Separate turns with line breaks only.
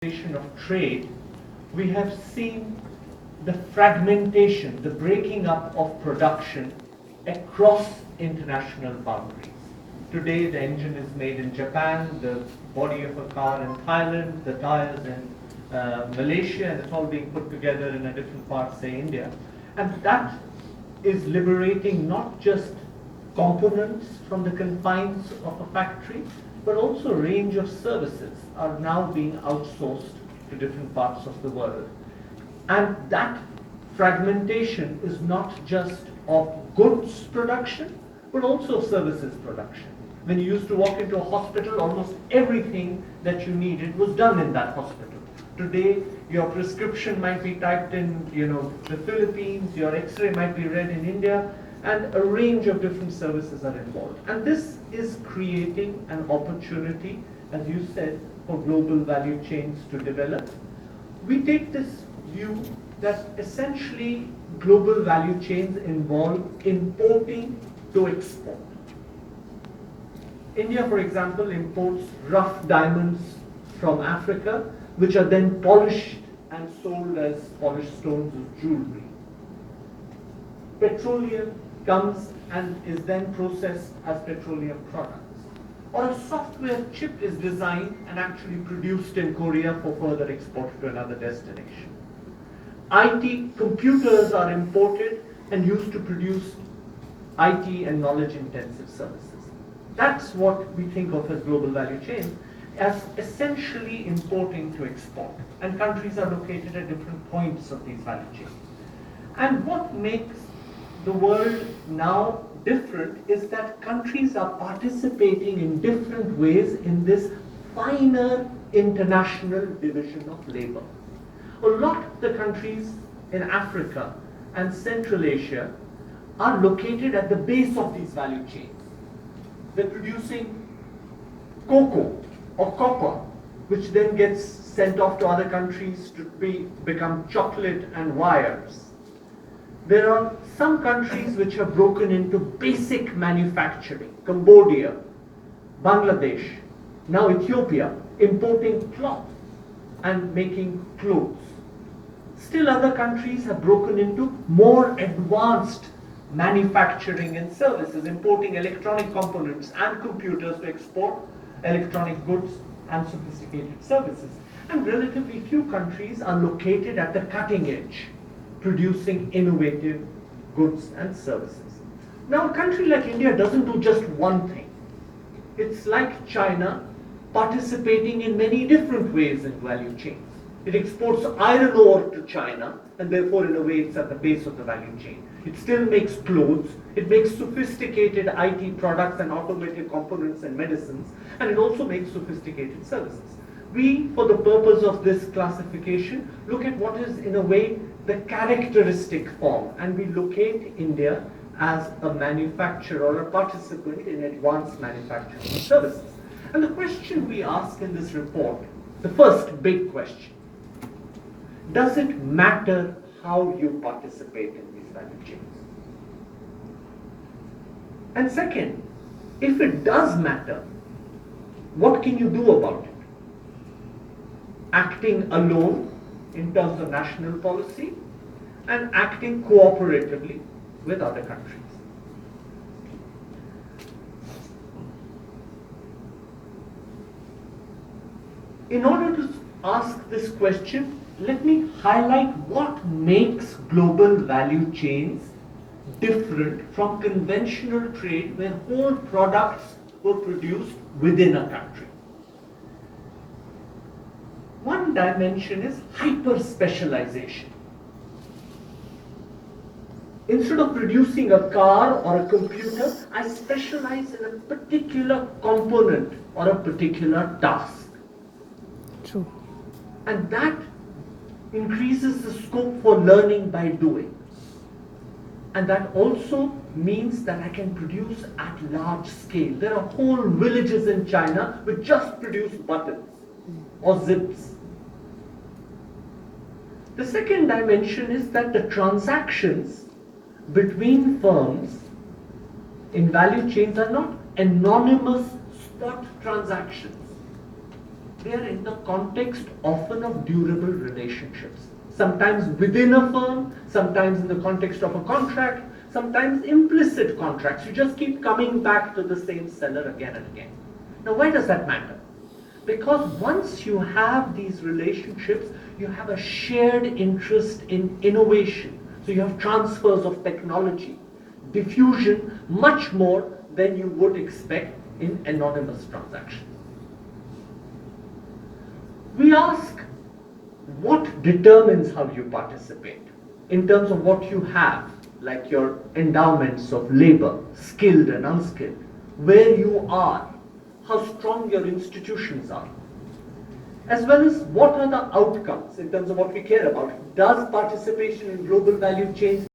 of trade, we have seen the fragmentation, the breaking up of production across international boundaries. Today, the engine is made in Japan, the body of a car in Thailand, the tires in Malaysia, and it's all being put together in a different part, say India. And that is liberating not just components from the confines of a factory, but also a range of services are now being outsourced to different parts of the world. And that fragmentation is not just of goods production, but also services production. When you used to walk into a hospital, almost everything that you needed was done in that hospital. Today, your prescription might be typed in, the Philippines, your X-ray might be read in India, and a range of different services are involved. And this is creating an opportunity, as you said, for global value chains to develop. We take this view that essentially global value chains involve importing to export. India, for example, imports rough diamonds from Africa, which are then polished and sold as polished stones of jewelry. Petroleum comes and is then processed as petroleum products. Or a software chip is designed and actually produced in Korea for further export to another destination. IT computers are imported and used to produce IT and knowledge-intensive services. That's what we think of as global value chains, as essentially importing to export. And countries are located at different points of these value chains. And what makes the world now different is that countries are participating in different ways in this finer international division of labor. A lot of the countries in Africa and Central Asia are located at the base of these value chains. They're producing cocoa or copper, which then gets sent off to other countries to become chocolate and wires. There are some countries which have broken into basic manufacturing. Cambodia, Bangladesh, now Ethiopia, importing cloth and making clothes. Still other countries have broken into more advanced manufacturing and services, importing electronic components and computers to export electronic goods and sophisticated services. And relatively few countries are located at the cutting edge, producing innovative goods and services. Now, a country like India doesn't do just one thing. It's like China, participating in many different ways in value chains. It exports iron ore to China, and therefore, in a way, it's at the base of the value chain. It still makes clothes, it makes sophisticated IT products and automated components and medicines, and it also makes sophisticated services. We, for the purpose of this classification, look at what is, in a way, the characteristic form, and we locate India as a manufacturer or a participant in advanced manufacturing services. And the question we ask in this report, the first big question, does it matter how you participate in these value chains? And second, if it does matter, what can you do about it? Acting alone in terms of national policy and acting cooperatively with other countries. In order to ask this question, let me highlight what makes global value chains different from conventional trade where whole products were produced within a country. One dimension is hyper-specialization. Instead of producing a car or a computer, I specialize in a particular component or a particular task.
True.
And that increases the scope for learning by doing. And that also means that I can produce at large scale. There are whole villages in China which just produce buttons or zips. The second dimension is that the transactions between firms in value chains are not anonymous spot transactions. They are in the context often of durable relationships. Sometimes within a firm, sometimes in the context of a contract, sometimes implicit contracts. You just keep coming back to the same seller again and again. Now, why does that matter? Because once you have these relationships, you have a shared interest in innovation. So you have transfers of technology, diffusion, much more than you would expect in anonymous transactions. We ask, what determines how you participate in terms of what you have, like your endowments of labor, skilled and unskilled, where you are, how strong your institutions are, as well as what are the outcomes in terms of what we care about. Does participation in global value chains